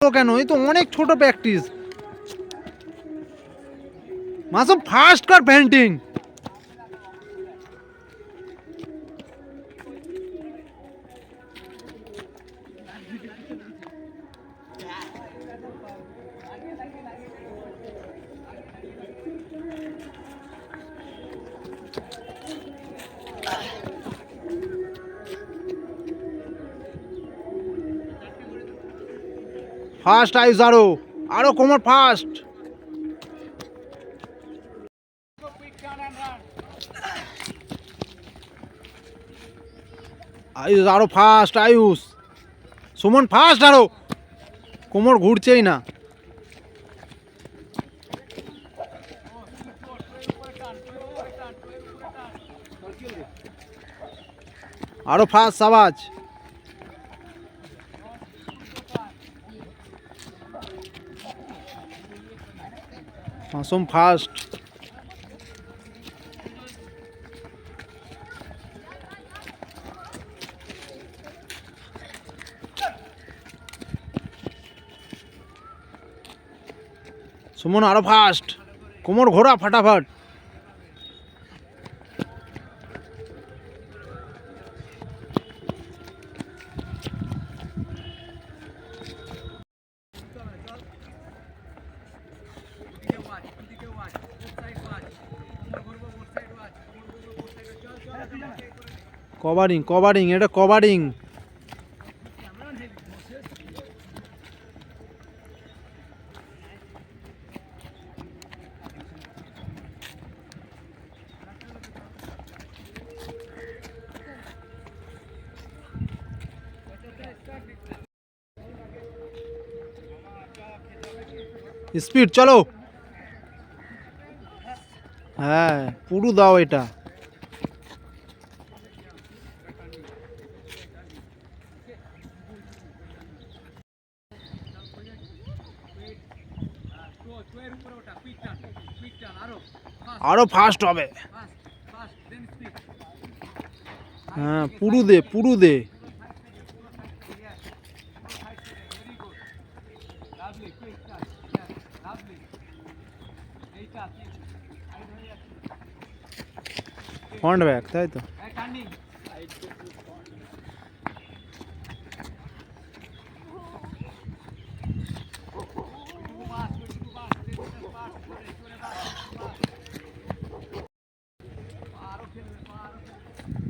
কেন এই তো অনেক ছোট প্র্যাকটিস। মাসুম ফাস্ট কর পেন্টিং। ফাস্ট আয়ুষ, আরো কোমর ফাস্ট। আয়ুষ আরো ফাস্ট, আয়ুষ সুমন ফাস্ট, আরো কোমর ঘুরছেই না। আরো ফাস্ট সাবাজ। মাসুম ফাস্ট। সুমন আরো ফাস্ট, কোমর ঘোরা ফাটাফাট। কভারিং কভারিং, এটা কভারিং। স্পিড চলো। হ্যাঁ পুরো দাও এটা। আরো ফাস্ট হবে। হ্যাঁ পুরো দে, পুরো দে। ফ্রন্ট ব্যাক, তাই তো।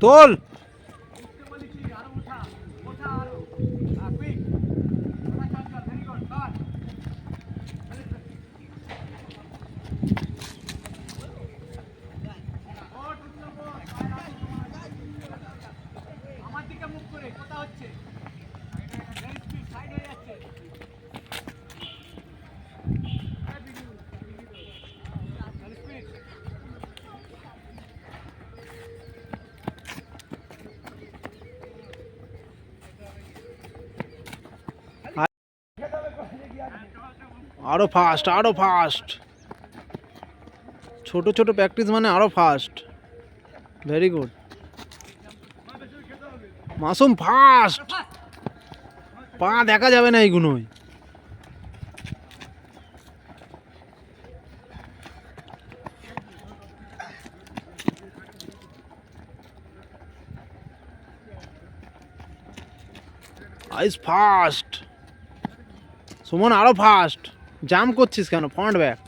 তোল। আরো ফাস্ট, আরো ফাস্ট। ছোট ছোট প্র্যাকটিস মানে আরো fast. Very good. Masum fast, পা দেখা যাবে না এইগুলোই। আইস ফাস্ট। সুমন আরো ফাস্ট। জাম করছিস কেন? Front back.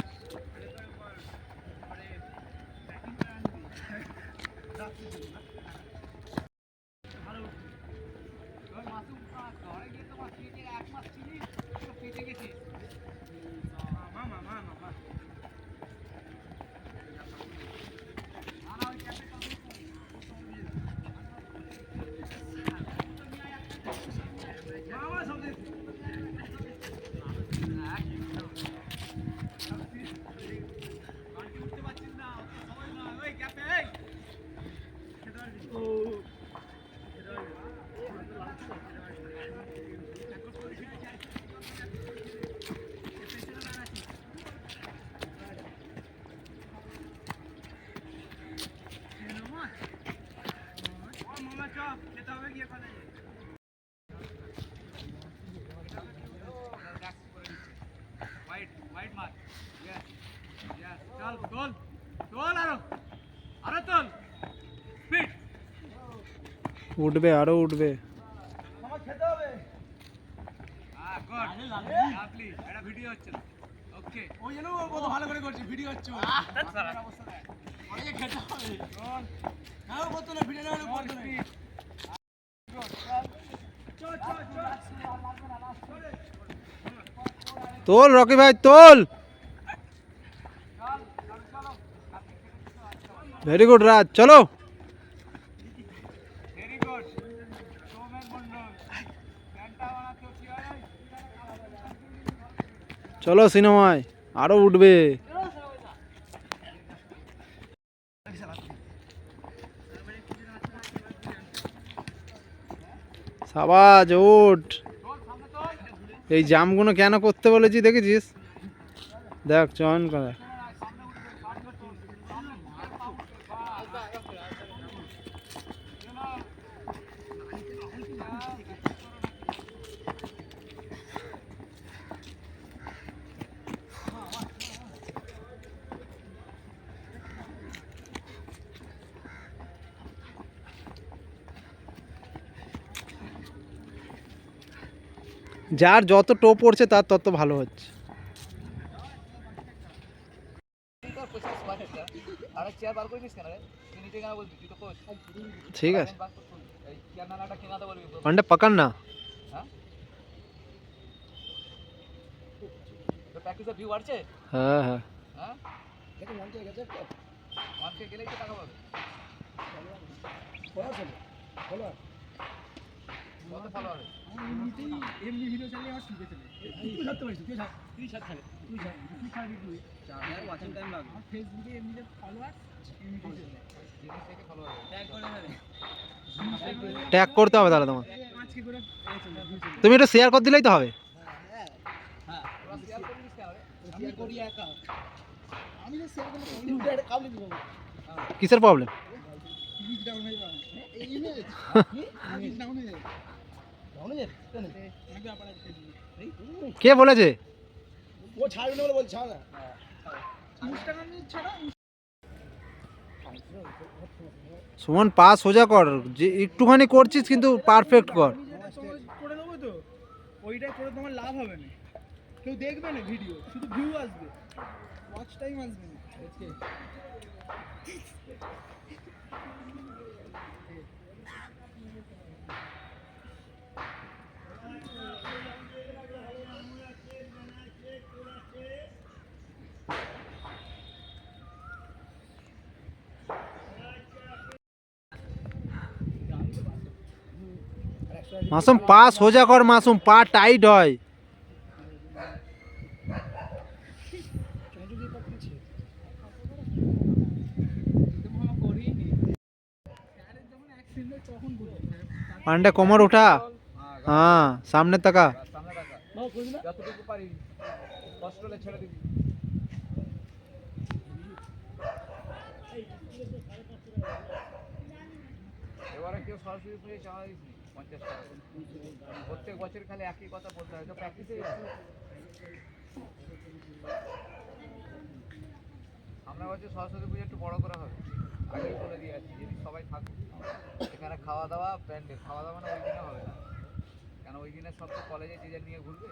উঠবে, আরো উঠবে। তোল রকি ভাই, তোল। ভেরি গুড রাজ, চলো। চলো সিনেমায়, আরো উঠবে। সাবাজ, ওঠ। এই জামগুলো কেন করতে বলেছি দেখেছিস? দেখ চয়ন করা। যার যত টোপ পড়ছে তার তত ভালো হচ্ছে। ঠিক আছে, পান্ডে পাকান না। হ্যাঁ হ্যাঁ, ট্যাগ করতে হবে তাহলে তোমার। তুমি এটা শেয়ার করে দিলেই তো হবে। কিসের প্রবলেম? কে বলেছে? সুমন পা সোজা কর, যে একটুখানি করছিস কিন্তু পারফেক্ট কর। করে দেবো তো, ওইটাই করে তোমার লাভ হবে না, কেউ দেখবে না ভিডিও, শুধু ভিউ আসবে, ওয়াচ টাইম আসবে না। মাসুম পা সোজা কর, মাসুম পা টাইট হয়। পান্ডে কোমর উঠা, হ্যাঁ সামনে তাকা। যতটুকু পারি কষ্ট হলে ছেড়ে দিবি। এবারে কেউ সরস্বতী পুজো চাওয়া দিস 50 টাকা প্রত্যেক বছর, খালি একই কথা বলতে হয়, তো প্র্যাকটিসে গেছে। আমরা বলছি সরস্বতী পুজো একটু বড় করা হবে, আগেই বলে দিয়ে যাচ্ছি যদি সবাই থাকুক এখানে। খাওয়া দাওয়া প্যান্ডেল, খাওয়া দাওয়া মানে ওই দিনে হবে না, কেন ওই দিনে সব তো কলেজে যে নিয়ে ঘুরবে।